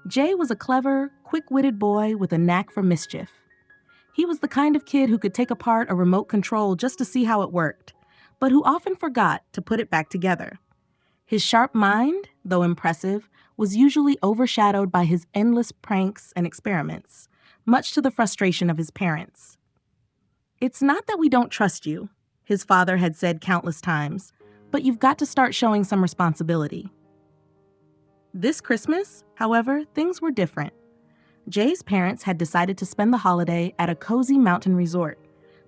Jay was a clever, quick-witted boy with a knack for mischief. He was the kind of kid who could take apart a remote control just to see how it worked, but who often forgot to put it back together. His sharp mind, though impressive, was usually overshadowed by his endless pranks and experiments, much to the frustration of his parents. "It's not that we don't trust you," his father had said countless times, "but you've got to start showing some responsibility." This Christmas, however, things were different. Jay's parents had decided to spend the holiday at a cozy mountain resort,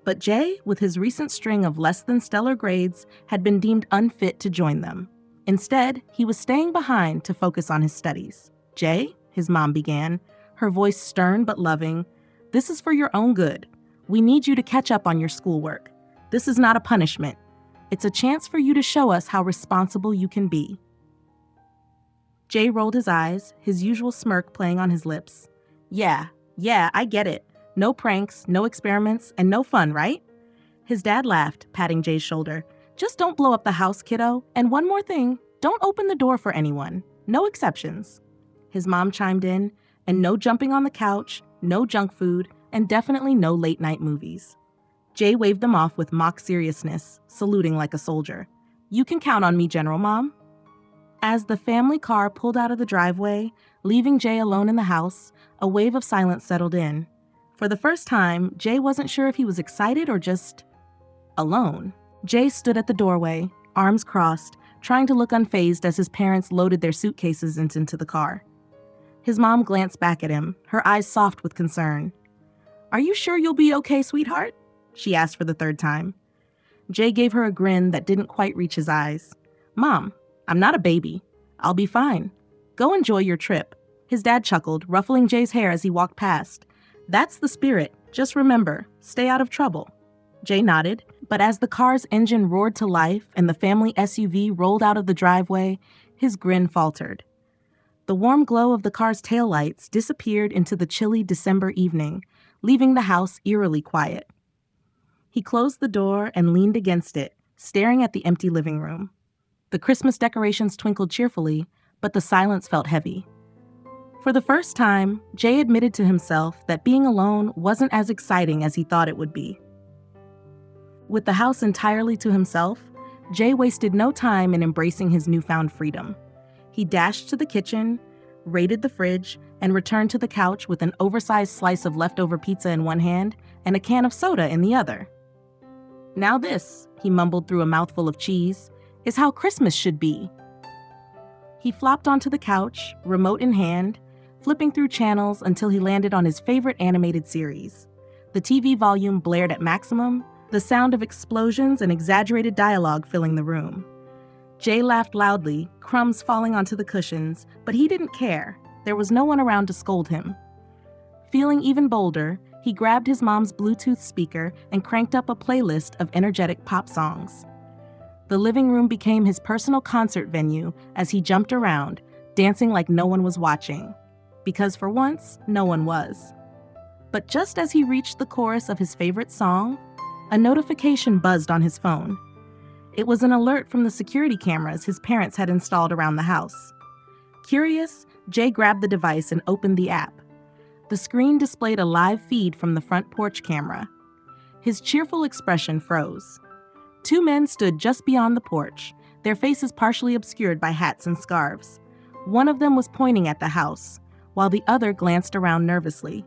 but Jay, with his recent string of less-than-stellar grades, had been deemed unfit to join them. Instead, he was staying behind to focus on his studies. "Jay," his mom began, her voice stern but loving, "this is for your own good. We need you to catch up on your schoolwork. This is not a punishment. It's a chance for you to show us how responsible you can be." Jay rolled his eyes, his usual smirk playing on his lips. Yeah, I get it. No pranks, no experiments, and no fun, right?" His dad laughed, patting Jay's shoulder. "Just don't blow up the house, kiddo. And one more thing, don't open the door for anyone. No exceptions." His mom chimed in, and no jumping on the couch, no junk food, and definitely no late-night movies. Jay waved them off with mock seriousness, saluting like a soldier. "You can count on me, General Mom." As the family car pulled out of the driveway, leaving Jay alone in the house, a wave of silence settled in. For the first time, Jay wasn't sure if he was excited or just alone. Jay stood at the doorway, arms crossed, trying to look unfazed as his parents loaded their suitcases into the car. His mom glanced back at him, her eyes soft with concern. "Are you sure you'll be okay, sweetheart?" she asked for the third time. Jay gave her a grin that didn't quite reach his eyes. "Mom, I'm not a baby. I'll be fine. Go enjoy your trip." His dad chuckled, ruffling Jay's hair as he walked past. "That's the spirit. Just remember, stay out of trouble." Jay nodded, but as the car's engine roared to life and the family SUV rolled out of the driveway, his grin faltered. The warm glow of the car's taillights disappeared into the chilly December evening, leaving the house eerily quiet. He closed the door and leaned against it, staring at the empty living room. The Christmas decorations twinkled cheerfully, but the silence felt heavy. For the first time, Jay admitted to himself that being alone wasn't as exciting as he thought it would be. With the house entirely to himself, Jay wasted no time in embracing his newfound freedom. He dashed to the kitchen, raided the fridge, and returned to the couch with an oversized slice of leftover pizza in one hand and a can of soda in the other. "Now this," he mumbled through a mouthful of cheese, "is how Christmas should be." He flopped onto the couch, remote in hand, flipping through channels until he landed on his favorite animated series. The TV volume blared at maximum, the sound of explosions and exaggerated dialogue filling the room. Jay laughed loudly, crumbs falling onto the cushions, but he didn't care. There was no one around to scold him. Feeling even bolder, he grabbed his mom's Bluetooth speaker and cranked up a playlist of energetic pop songs. The living room became his personal concert venue as he jumped around, dancing like no one was watching. Because for once, no one was. But just as he reached the chorus of his favorite song, a notification buzzed on his phone. It was an alert from the security cameras his parents had installed around the house. Curious, Jay grabbed the device and opened the app. The screen displayed a live feed from the front porch camera. His cheerful expression froze. Two men stood just beyond the porch, their faces partially obscured by hats and scarves. One of them was pointing at the house, while the other glanced around nervously.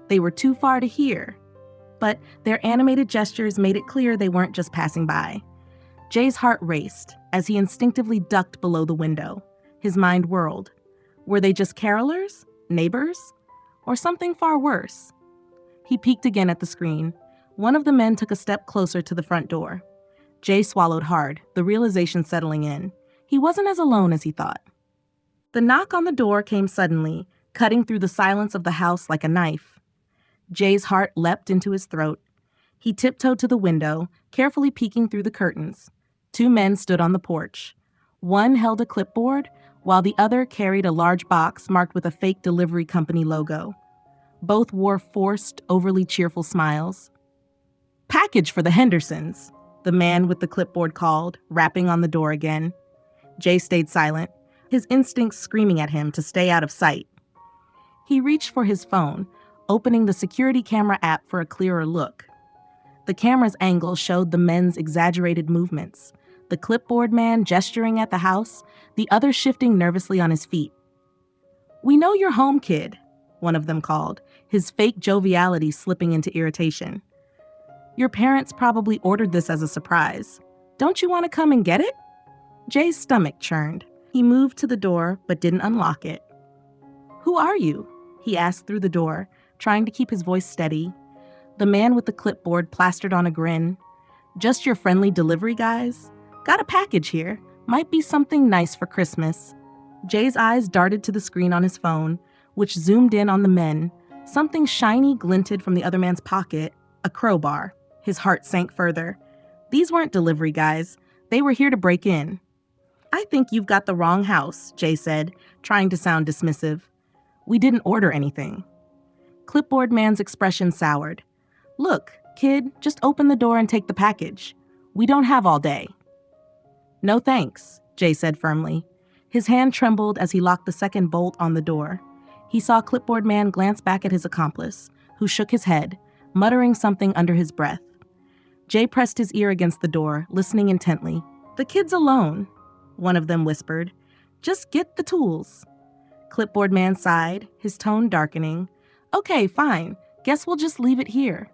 They were too far to hear, but their animated gestures made it clear they weren't just passing by. Jay's heart raced as he instinctively ducked below the window. His mind whirled. Were they just carolers? Neighbors? Or something far worse? He peeked again at the screen. One of the men took a step closer to the front door. Jay swallowed hard, the realization settling in. He wasn't as alone as he thought. The knock on the door came suddenly, cutting through the silence of the house like a knife. Jay's heart leapt into his throat. He tiptoed to the window, carefully peeking through the curtains. Two men stood on the porch. One held a clipboard, while the other carried a large box marked with a fake delivery company logo. Both wore forced, overly cheerful smiles. "Package for the Hendersons," the man with the clipboard called, rapping on the door again. Jay stayed silent. his instincts screaming at him to stay out of sight. He reached for his phone, opening the security camera app for a clearer look. The camera's angle showed the men's exaggerated movements, the clipboard man gesturing at the house, the other shifting nervously on his feet. "We know you're home, kid," one of them called, his fake joviality slipping into irritation. "Your parents probably ordered this as a surprise. Don't you want to come and get it?" Jay's stomach churned. He moved to the door but didn't unlock it. "Who are you?" he asked through the door, trying to keep his voice steady. The man with the clipboard plastered on a grin. "Just your friendly delivery guys? Got a package here. Might be something nice for Christmas." Jay's eyes darted to the screen on his phone, which zoomed in on the men. Something shiny glinted from the other man's pocket, a crowbar. His heart sank further. These weren't delivery guys. They were here to break in. "I think you've got the wrong house," Jay said, trying to sound dismissive. "We didn't order anything." Clipboard man's expression soured. "Look, kid, just open the door and take the package. We don't have all day." "No thanks," Jay said firmly. His hand trembled as he locked the second bolt on the door. He saw Clipboard man glance back at his accomplice, who shook his head, muttering something under his breath. Jay pressed his ear against the door, listening intently. "The kid's alone," one of them whispered. "Just get the tools." Clipboard man sighed, his tone darkening. "Okay, fine. Guess we'll just leave it here."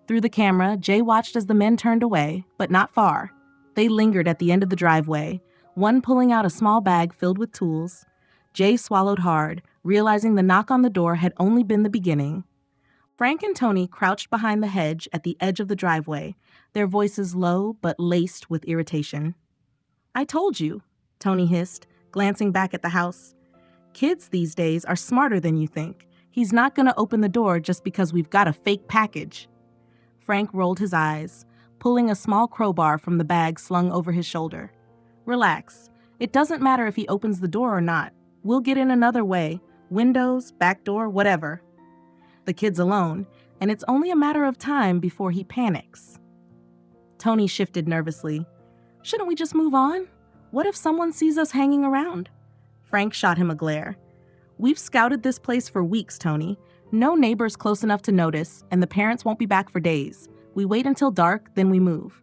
Through the camera, Jay watched as the men turned away, but not far. They lingered at the end of the driveway, one pulling out a small bag filled with tools. Jay swallowed hard, realizing the knock on the door had only been the beginning. Frank and Tony crouched behind the hedge at the edge of the driveway, their voices low but laced with irritation. "I told you," Tony hissed, glancing back at the house. "Kids these days are smarter than you think. He's not going to open the door just because we've got a fake package." Frank rolled his eyes, pulling a small crowbar from the bag slung over his shoulder. "Relax. It doesn't matter if he opens the door or not. We'll get in another way. Windows, back door, whatever. The kid's alone, and it's only a matter of time before he panics." Tony shifted nervously. "Shouldn't we just move on? What if someone sees us hanging around?" Frank shot him a glare. "We've scouted this place for weeks, Tony. No neighbors close enough to notice, and the parents won't be back for days. We wait until dark, then we move."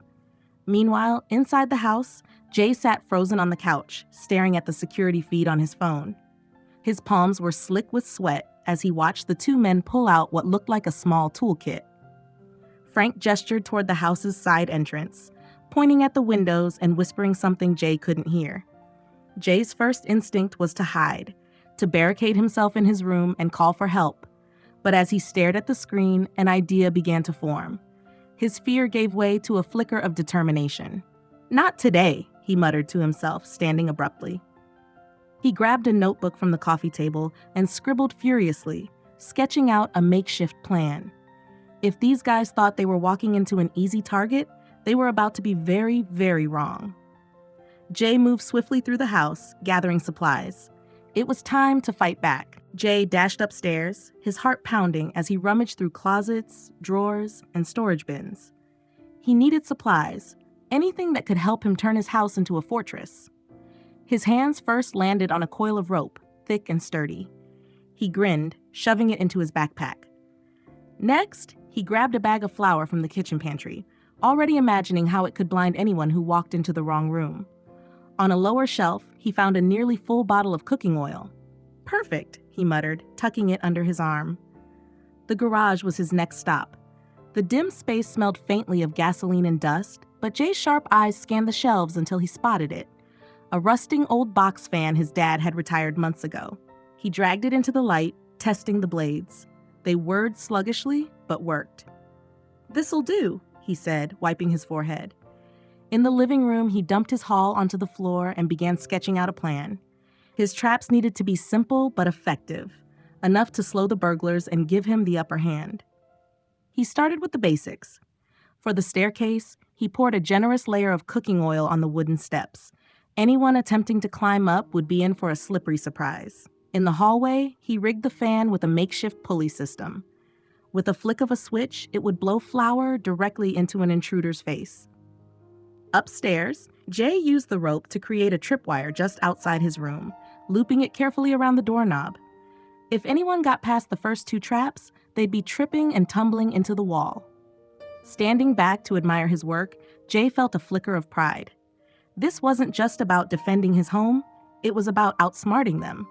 Meanwhile, inside the house, Jay sat frozen on the couch, staring at the security feed on his phone. His palms were slick with sweat as he watched the two men pull out what looked like a small toolkit. Frank gestured toward the house's side entrance, pointing at the windows and whispering something Jay couldn't hear. Jay's first instinct was to hide, to barricade himself in his room and call for help. But as he stared at the screen, an idea began to form. His fear gave way to a flicker of determination. "Not today," he muttered to himself, standing abruptly. He grabbed a notebook from the coffee table and scribbled furiously, sketching out a makeshift plan. If these guys thought they were walking into an easy target, they were about to be very, very wrong. Jay moved swiftly through the house, gathering supplies. It was time to fight back. Jay dashed upstairs, his heart pounding as he rummaged through closets, drawers, and storage bins. He needed supplies, anything that could help him turn his house into a fortress. His hands first landed on a coil of rope, thick and sturdy. He grinned, shoving it into his backpack. Next, he grabbed a bag of flour from the kitchen pantry, already imagining how it could blind anyone who walked into the wrong room. On a lower shelf, he found a nearly full bottle of cooking oil. "Perfect," he muttered, tucking it under his arm. The garage was his next stop. The dim space smelled faintly of gasoline and dust, but Jay's sharp eyes scanned the shelves until he spotted it. A rusting old box fan his dad had retired months ago. He dragged it into the light, testing the blades. They whirred sluggishly, but worked. "This'll do," he said, wiping his forehead. In the living room, he dumped his haul onto the floor and began sketching out a plan. His traps needed to be simple but effective, enough to slow the burglars and give him the upper hand. He started with the basics. For the staircase, he poured a generous layer of cooking oil on the wooden steps. Anyone attempting to climb up would be in for a slippery surprise. In the hallway, he rigged the fan with a makeshift pulley system. With a flick of a switch, it would blow flour directly into an intruder's face. Upstairs, Jay used the rope to create a tripwire just outside his room, looping it carefully around the doorknob. If anyone got past the first two traps, they'd be tripping and tumbling into the wall. Standing back to admire his work, Jay felt a flicker of pride. This wasn't just about defending his home, it was about outsmarting them.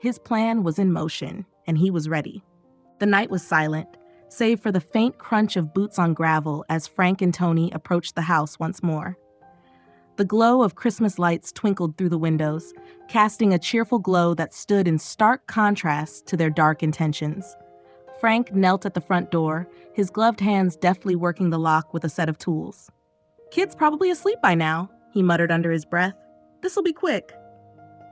His plan was in motion, and he was ready. The night was silent, save for the faint crunch of boots on gravel as Frank and Tony approached the house once more. The glow of Christmas lights twinkled through the windows, casting a cheerful glow that stood in stark contrast to their dark intentions. Frank knelt at the front door, his gloved hands deftly working the lock with a set of tools. "Kid's probably asleep by now," he muttered under his breath. "This'll be quick."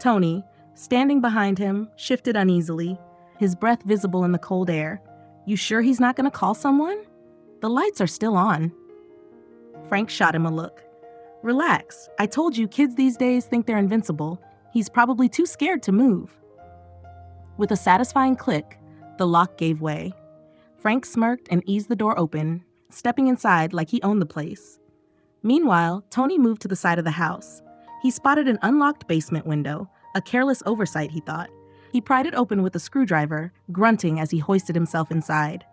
Tony, standing behind him, shifted uneasily, his breath visible in the cold air. "You sure he's not going to call someone? The lights are still on." Frank shot him a look. "Relax. I told you kids these days think they're invincible. He's probably too scared to move." With a satisfying click, the lock gave way. Frank smirked and eased the door open, stepping inside like he owned the place. Meanwhile, Tony moved to the side of the house. He spotted an unlocked basement window, a careless oversight, he thought. He pried it open with a screwdriver, grunting as he hoisted himself inside.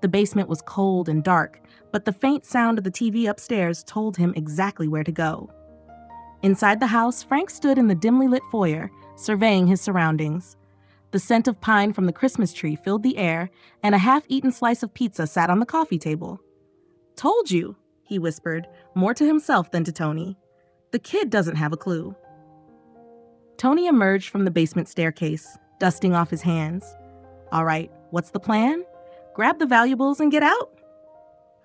The basement was cold and dark, but the faint sound of the TV upstairs told him exactly where to go. Inside the house, Frank stood in the dimly lit foyer, surveying his surroundings. The scent of pine from the Christmas tree filled the air, and a half-eaten slice of pizza sat on the coffee table. "Told you," he whispered, more to himself than to Tony. "The kid doesn't have a clue." Tony emerged from the basement staircase, dusting off his hands. "All right, what's the plan? Grab the valuables and get out?"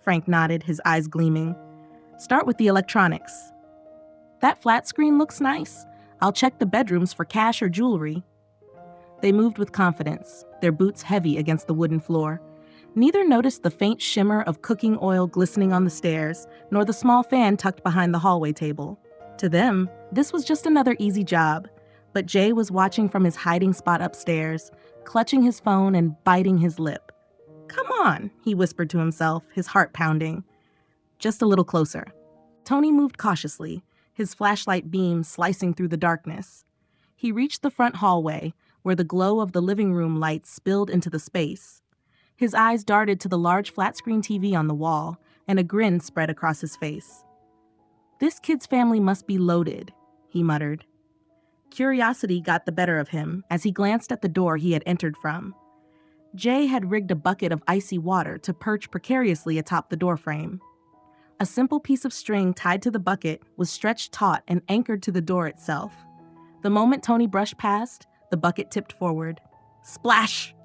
Frank nodded, his eyes gleaming. "Start with the electronics." "That flat screen looks nice. I'll check the bedrooms for cash or jewelry." They moved with confidence, their boots heavy against the wooden floor. Neither noticed the faint shimmer of cooking oil glistening on the stairs, nor the small fan tucked behind the hallway table. To them, this was just another easy job, but Jay was watching from his hiding spot upstairs, clutching his phone and biting his lip. "Come on," he whispered to himself, his heart pounding. "Just a little closer." Tony moved cautiously, his flashlight beam slicing through the darkness. He reached the front hallway, where the glow of the living room lights spilled into the space. His eyes darted to the large flat-screen TV on the wall, and a grin spread across his face. "This kid's family must be loaded," he muttered. Curiosity got the better of him as he glanced at the door he had entered from. Jay had rigged a bucket of icy water to perch precariously atop the doorframe. A simple piece of string tied to the bucket was stretched taut and anchored to the door itself. The moment Tony brushed past, the bucket tipped forward. Splash!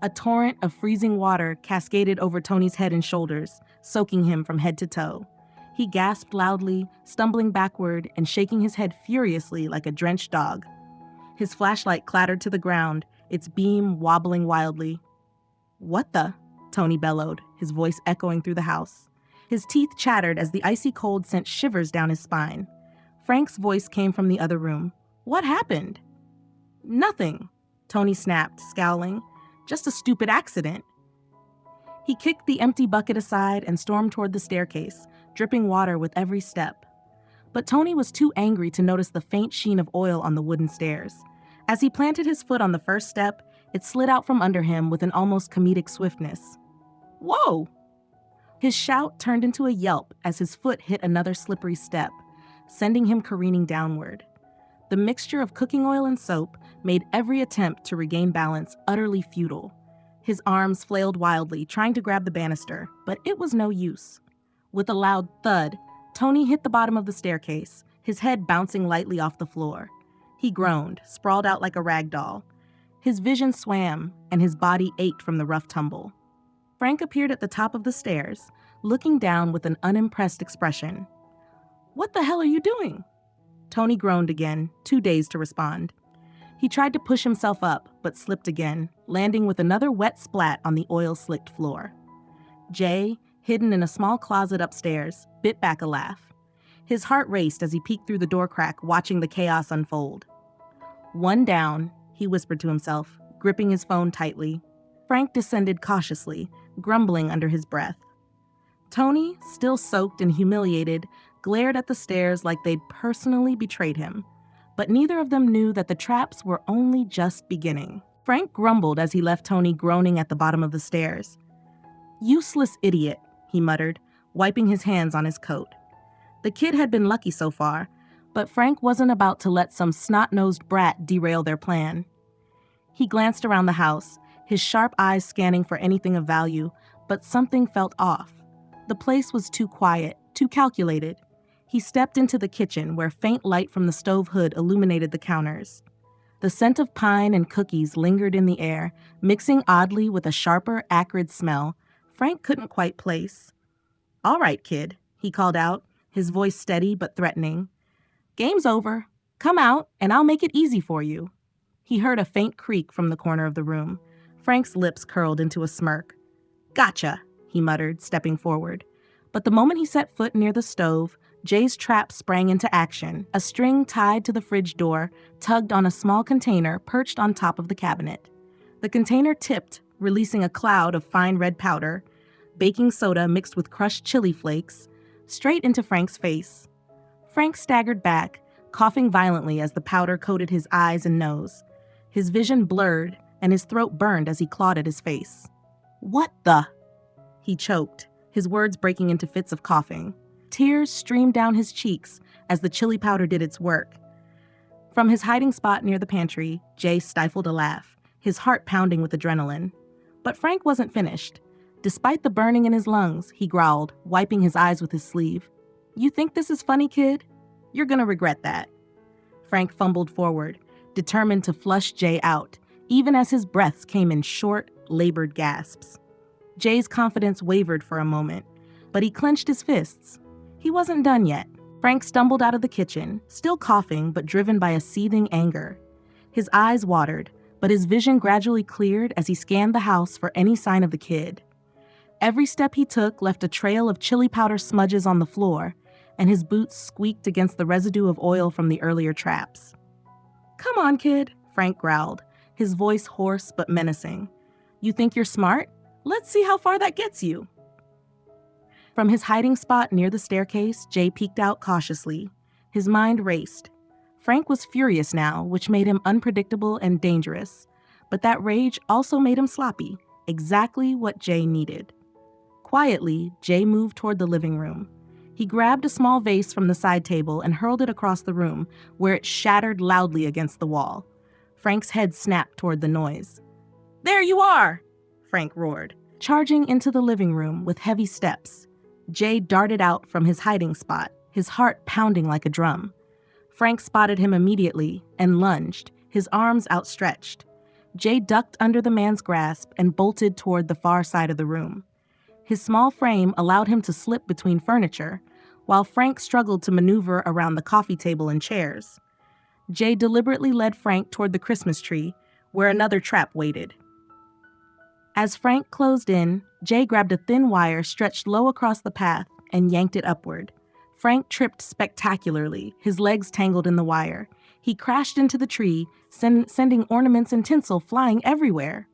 A torrent of freezing water cascaded over Tony's head and shoulders, soaking him from head to toe. He gasped loudly, stumbling backward and shaking his head furiously like a drenched dog. His flashlight clattered to the ground, its beam wobbling wildly. "What the?" Tony bellowed, his voice echoing through the house. His teeth chattered as the icy cold sent shivers down his spine. Frank's voice came from the other room. "What happened?" "Nothing," Tony snapped, scowling. "Just a stupid accident." He kicked the empty bucket aside and stormed toward the staircase, dripping water with every step. But Tony was too angry to notice the faint sheen of oil on the wooden stairs. As he planted his foot on the first step, it slid out from under him with an almost comedic swiftness. "Whoa!" His shout turned into a yelp as his foot hit another slippery step, sending him careening downward. The mixture of cooking oil and soap made every attempt to regain balance utterly futile. His arms flailed wildly, trying to grab the banister, but it was no use. With a loud thud, Tony hit the bottom of the staircase, his head bouncing lightly off the floor. He groaned, sprawled out like a rag doll. His vision swam, and his body ached from the rough tumble. Frank appeared at the top of the stairs, looking down with an unimpressed expression. "What the hell are you doing?" Tony groaned again, too dazed to respond. He tried to push himself up, but slipped again, landing with another wet splat on the oil-slicked floor. Jay, hidden in a small closet upstairs, bit back a laugh. His heart raced as he peeked through the door crack, watching the chaos unfold. "One down," he whispered to himself, gripping his phone tightly. Frank descended cautiously, grumbling under his breath. Tony, still soaked and humiliated, glared at the stairs like they'd personally betrayed him. but neither of them knew that the traps were only just beginning. Frank grumbled as he left Tony groaning at the bottom of the stairs. "Useless idiot," he muttered, wiping his hands on his coat. The kid had been lucky so far, but Frank wasn't about to let some snot-nosed brat derail their plan. He glanced around the house, his sharp eyes scanning for anything of value, but something felt off. The place was too quiet, too calculated. He stepped into the kitchen where faint light from the stove hood illuminated the counters. The scent of pine and cookies lingered in the air, mixing oddly with a sharper, acrid smell Frank couldn't quite place. "All right, kid," he called out, his voice steady but threatening. "Game's over. Come out, and I'll make it easy for you." He heard a faint creak from the corner of the room. Frank's lips curled into a smirk. "Gotcha," he muttered, stepping forward. But the moment he set foot near the stove, Jay's trap sprang into action. A string tied to the fridge door tugged on a small container perched on top of the cabinet. The container tipped, releasing a cloud of fine red powder, baking soda mixed with crushed chili flakes, straight into Frank's face. Frank staggered back, coughing violently as the powder coated his eyes and nose. His vision blurred, and his throat burned as he clawed at his face. "What the?" He choked, his words breaking into fits of coughing. Tears streamed down his cheeks as the chili powder did its work. From his hiding spot near the pantry, Jay stifled a laugh, his heart pounding with adrenaline. But Frank wasn't finished. Despite the burning in his lungs, he growled, wiping his eyes with his sleeve. "You think this is funny, kid? You're gonna regret that." Frank fumbled forward, determined to flush Jay out, even as his breaths came in short, labored gasps. Jay's confidence wavered for a moment, but he clenched his fists. He wasn't done yet. Frank stumbled out of the kitchen, still coughing but driven by a seething anger. His eyes watered, but his vision gradually cleared as he scanned the house for any sign of the kid. Every step he took left a trail of chili powder smudges on the floor, and his boots squeaked against the residue of oil from the earlier traps. "Come on, kid," Frank growled, his voice hoarse but menacing. "You think you're smart? Let's see how far that gets you." From his hiding spot near the staircase, Jay peeked out cautiously. His mind raced. Frank was furious now, which made him unpredictable and dangerous. But that rage also made him sloppy, exactly what Jay needed. Quietly, Jay moved toward the living room. He grabbed a small vase from the side table and hurled it across the room, where it shattered loudly against the wall. Frank's head snapped toward the noise. "There you are!" Frank roared, charging into the living room with heavy steps. Jay darted out from his hiding spot, his heart pounding like a drum. Frank spotted him immediately and lunged, his arms outstretched. Jay ducked under the man's grasp and bolted toward the far side of the room. His small frame allowed him to slip between furniture, while Frank struggled to maneuver around the coffee table and chairs. Jay deliberately led Frank toward the Christmas tree, where another trap waited. As Frank closed in, Jay grabbed a thin wire stretched low across the path and yanked it upward. Frank tripped spectacularly, his legs tangled in the wire. He crashed into the tree, sending ornaments and tinsel flying everywhere.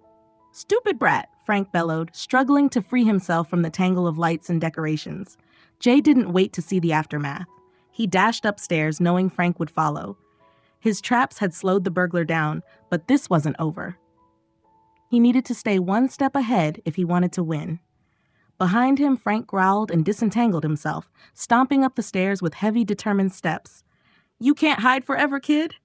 "Stupid brat," Frank bellowed, struggling to free himself from the tangle of lights and decorations. Jay didn't wait to see the aftermath. He dashed upstairs, knowing Frank would follow. His traps had slowed the burglar down, but this wasn't over. He needed to stay one step ahead if he wanted to win. Behind him, Frank growled and disentangled himself, stomping up the stairs with heavy, determined steps. "You can't hide forever, kid."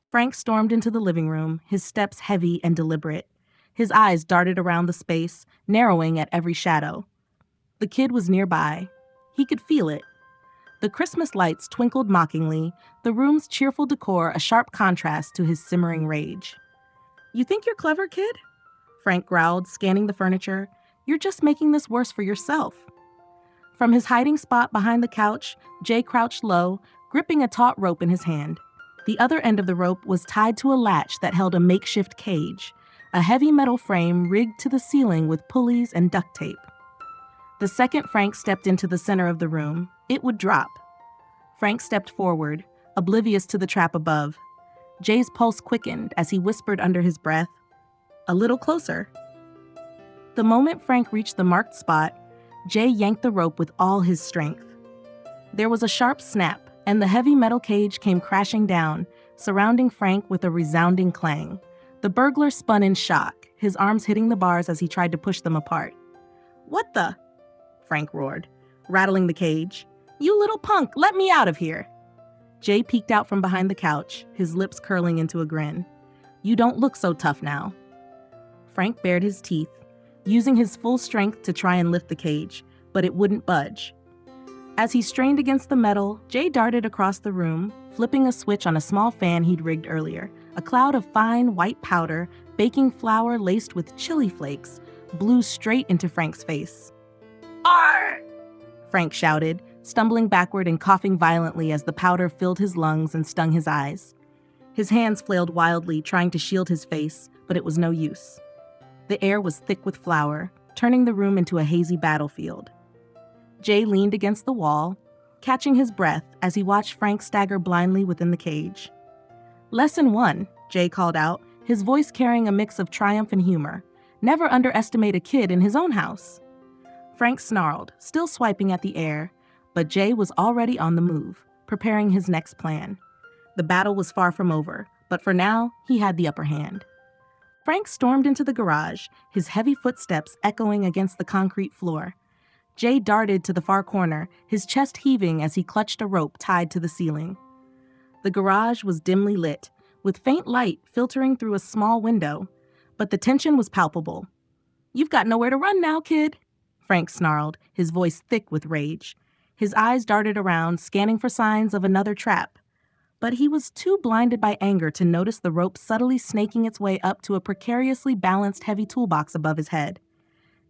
Frank stormed into the living room, his steps heavy and deliberate. His eyes darted around the space, narrowing at every shadow. The kid was nearby. He could feel it. The Christmas lights twinkled mockingly, the room's cheerful decor a sharp contrast to his simmering rage. "You think you're clever, kid?" Frank growled, scanning the furniture. "You're just making this worse for yourself." From his hiding spot behind the couch, Jay crouched low, gripping a taut rope in his hand. The other end of the rope was tied to a latch that held a makeshift cage, a heavy metal frame rigged to the ceiling with pulleys and duct tape. The second Frank stepped into the center of the room, it would drop. Frank stepped forward, oblivious to the trap above. Jay's pulse quickened as he whispered under his breath, "A little closer." The moment Frank reached the marked spot, Jay yanked the rope with all his strength. There was a sharp snap, and the heavy metal cage came crashing down, surrounding Frank with a resounding clang. The burglar spun in shock, his arms hitting the bars as he tried to push them apart. "What the?" Frank roared, rattling the cage. "You little punk, let me out of here!" Jay peeked out from behind the couch, his lips curling into a grin. "You don't look so tough now." Frank bared his teeth, using his full strength to try and lift the cage, but it wouldn't budge. As he strained against the metal, Jay darted across the room, flipping a switch on a small fan he'd rigged earlier. A cloud of fine, white powder, baking flour laced with chili flakes, blew straight into Frank's face. "Arr!" Frank shouted, stumbling backward and coughing violently as the powder filled his lungs and stung his eyes. His hands flailed wildly, trying to shield his face, but it was no use. The air was thick with flour, turning the room into a hazy battlefield. Jay leaned against the wall, catching his breath as he watched Frank stagger blindly within the cage. "Lesson 1, Jay called out, his voice carrying a mix of triumph and humor. Never underestimate a kid in his own house." Frank snarled, still swiping at the air, but Jay was already on the move, preparing his next plan. The battle was far from over, but for now, he had the upper hand. Frank stormed into the garage, his heavy footsteps echoing against the concrete floor. Jay darted to the far corner, his chest heaving as he clutched a rope tied to the ceiling. The garage was dimly lit, with faint light filtering through a small window, but the tension was palpable. "You've got nowhere to run now, kid," Frank snarled, his voice thick with rage. His eyes darted around, scanning for signs of another trap. But he was too blinded by anger to notice the rope subtly snaking its way up to a precariously balanced heavy toolbox above his head.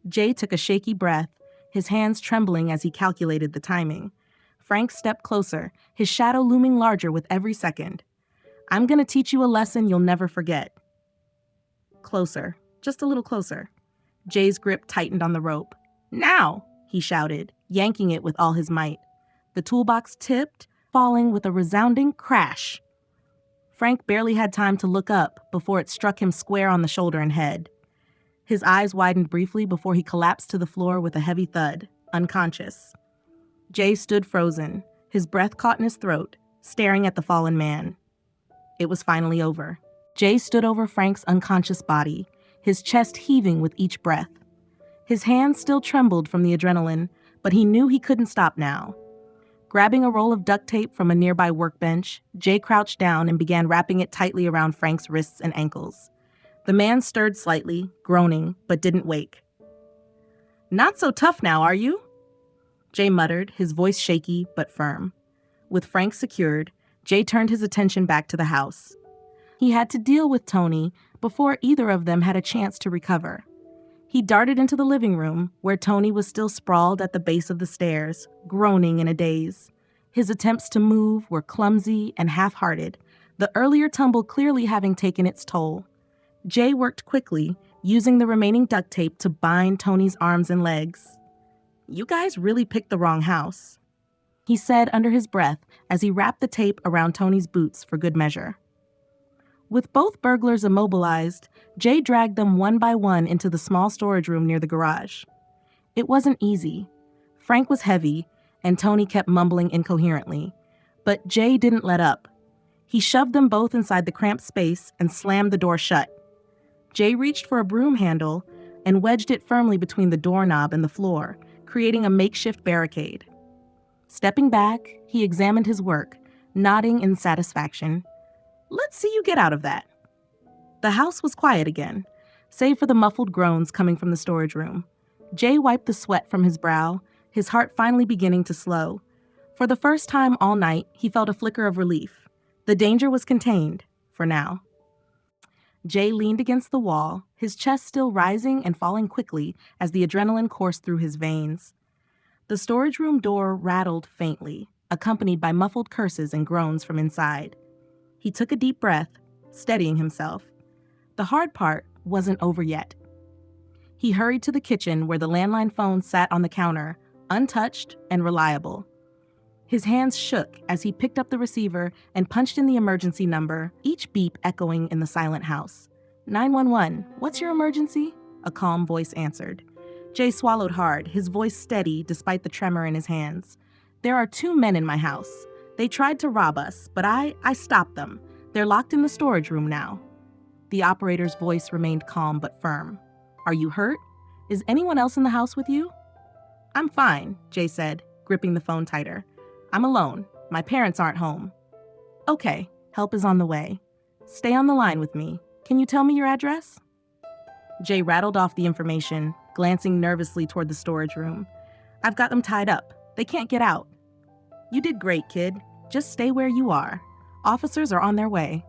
Jay took a shaky breath, his hands trembling as he calculated the timing. Frank stepped closer, his shadow looming larger with every second. "I'm gonna teach you a lesson you'll never forget." Closer, just a little closer. Jay's grip tightened on the rope. "Now!" he shouted, yanking it with all his might. The toolbox tipped, falling with a resounding crash. Frank barely had time to look up before it struck him square on the shoulder and head. His eyes widened briefly before he collapsed to the floor with a heavy thud, unconscious. Jay stood frozen, his breath caught in his throat, staring at the fallen man. It was finally over. Jay stood over Frank's unconscious body, his chest heaving with each breath. His hands still trembled from the adrenaline, but he knew he couldn't stop now. Grabbing a roll of duct tape from a nearby workbench, Jay crouched down and began wrapping it tightly around Frank's wrists and ankles. The man stirred slightly, groaning, but didn't wake. "Not so tough now, are you?" Jay muttered, his voice shaky but firm. With Frank secured, Jay turned his attention back to the house. He had to deal with Tony before either of them had a chance to recover. He darted into the living room, where Tony was still sprawled at the base of the stairs, groaning in a daze. His attempts to move were clumsy and half-hearted, the earlier tumble clearly having taken its toll. Jay worked quickly, using the remaining duct tape to bind Tony's arms and legs. "You guys really picked the wrong house," he said under his breath as he wrapped the tape around Tony's boots for good measure. With both burglars immobilized, Jay dragged them one by one into the small storage room near the garage. It wasn't easy. Frank was heavy, and Tony kept mumbling incoherently. But Jay didn't let up. He shoved them both inside the cramped space and slammed the door shut. Jay reached for a broom handle and wedged it firmly between the doorknob and the floor, creating a makeshift barricade. Stepping back, he examined his work, nodding in satisfaction. "Let's see you get out of that." The house was quiet again, save for the muffled groans coming from the storage room. Jay wiped the sweat from his brow, his heart finally beginning to slow. For the first time all night, he felt a flicker of relief. The danger was contained, for now. Jay leaned against the wall, his chest still rising and falling quickly as the adrenaline coursed through his veins. The storage room door rattled faintly, accompanied by muffled curses and groans from inside. He took a deep breath, steadying himself. The hard part wasn't over yet. He hurried to the kitchen where the landline phone sat on the counter, untouched and reliable. His hands shook as he picked up the receiver and punched in the emergency number, each beep echoing in the silent house. 911, what's your emergency? A calm voice answered. Jay swallowed hard, his voice steady despite the tremor in his hands. There are 2 men in my house. They tried to rob us, but I stopped them. They're locked in the storage room now." The operator's voice remained calm but firm. "Are you hurt? Is anyone else in the house with you?" "I'm fine," Jay said, gripping the phone tighter. "I'm alone. My parents aren't home." "Okay, help is on the way. Stay on the line with me. Can you tell me your address?" Jay rattled off the information, glancing nervously toward the storage room. "I've got them tied up. They can't get out." "You did great, kid. Just stay where you are. Officers are on their way."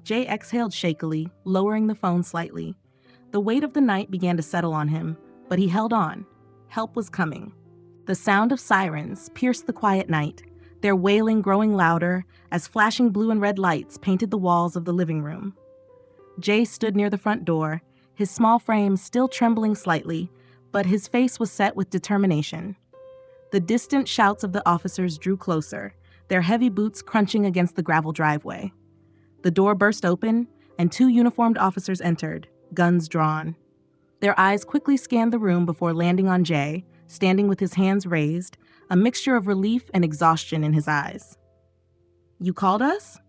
Jay exhaled shakily, lowering the phone slightly. The weight of the night began to settle on him, but he held on. Help was coming. The sound of sirens pierced the quiet night, their wailing growing louder as flashing blue and red lights painted the walls of the living room. Jay stood near the front door, his small frame still trembling slightly, but his face was set with determination. The distant shouts of the officers drew closer, their heavy boots crunching against the gravel driveway. The door burst open, and 2 uniformed officers entered, guns drawn. Their eyes quickly scanned the room before landing on Jay, standing with his hands raised, a mixture of relief and exhaustion in his eyes. "You called us?"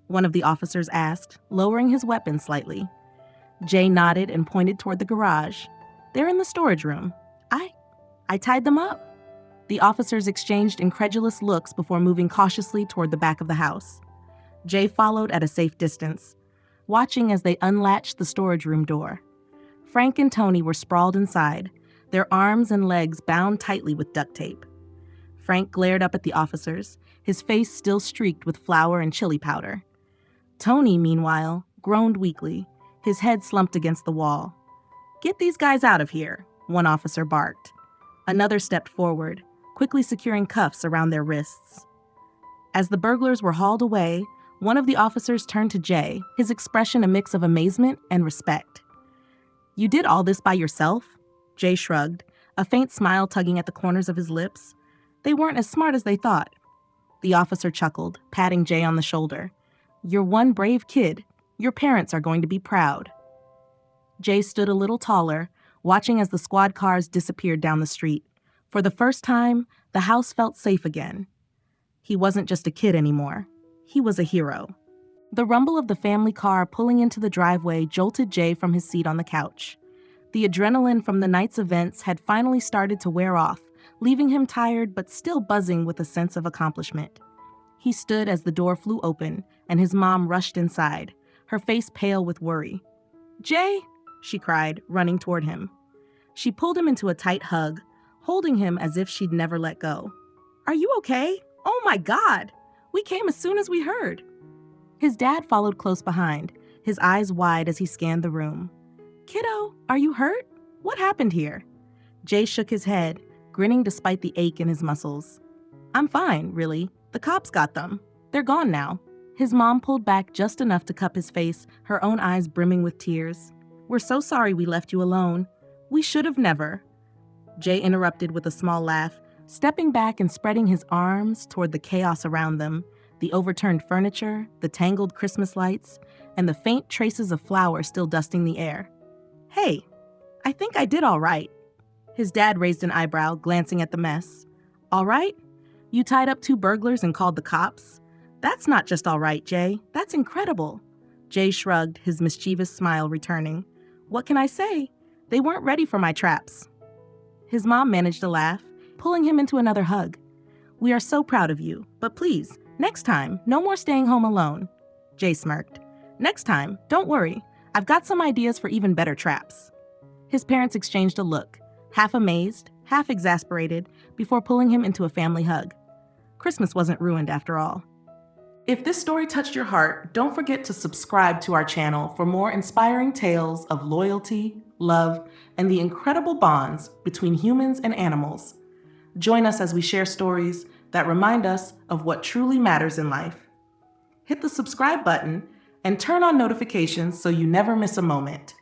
one of the officers asked, lowering his weapon slightly. Jay nodded and pointed toward the garage. "They're in the storage room. I tied them up." The officers exchanged incredulous looks before moving cautiously toward the back of the house. Jay followed at a safe distance, watching as they unlatched the storage room door. Frank and Tony were sprawled inside, their arms and legs bound tightly with duct tape. Frank glared up at the officers, his face still streaked with flour and chili powder. Tony, meanwhile, groaned weakly, his head slumped against the wall. "Get these guys out of here," one officer barked. Another stepped forward, quickly securing cuffs around their wrists. As the burglars were hauled away, one of the officers turned to Jay, his expression a mix of amazement and respect. "You did all this by yourself?" Jay shrugged, a faint smile tugging at the corners of his lips. "They weren't as smart as they thought." The officer chuckled, patting Jay on the shoulder. "You're one brave kid. Your parents are going to be proud." Jay stood a little taller, watching as the squad cars disappeared down the street. For the first time, the house felt safe again. He wasn't just a kid anymore. He was a hero. The rumble of the family car pulling into the driveway jolted Jay from his seat on the couch. The adrenaline from the night's events had finally started to wear off, leaving him tired but still buzzing with a sense of accomplishment. He stood as the door flew open, and his mom rushed inside, her face pale with worry. "Jay!" she cried, running toward him. She pulled him into a tight hug, holding him as if she'd never let go. "Are you okay? Oh my God! We came as soon as we heard." His dad followed close behind, his eyes wide as he scanned the room. "Kiddo, are you hurt? What happened here?" Jay shook his head, grinning despite the ache in his muscles. "I'm fine, really. The cops got them. They're gone now." His mom pulled back just enough to cup his face, her own eyes brimming with tears. "We're so sorry we left you alone. We should have never." Jay interrupted with a small laugh, stepping back and spreading his arms toward the chaos around them, the overturned furniture, the tangled Christmas lights, and the faint traces of flour still dusting the air. "Hey, I think I did all right." His dad raised an eyebrow, glancing at the mess. "All right? You tied up 2 burglars and called the cops? That's not just all right, Jay. That's incredible." Jay shrugged, his mischievous smile returning. "What can I say? They weren't ready for my traps." His mom managed to laugh, pulling him into another hug. "We are so proud of you, but please, next time, no more staying home alone." Jay smirked. "Next time, don't worry. I've got some ideas for even better traps." His parents exchanged a look, half amazed, half exasperated, before pulling him into a family hug. Christmas wasn't ruined after all. If this story touched your heart, don't forget to subscribe to our channel for more inspiring tales of loyalty, love, and the incredible bonds between humans and animals. Join us as we share stories that remind us of what truly matters in life. Hit the subscribe button and turn on notifications so you never miss a moment.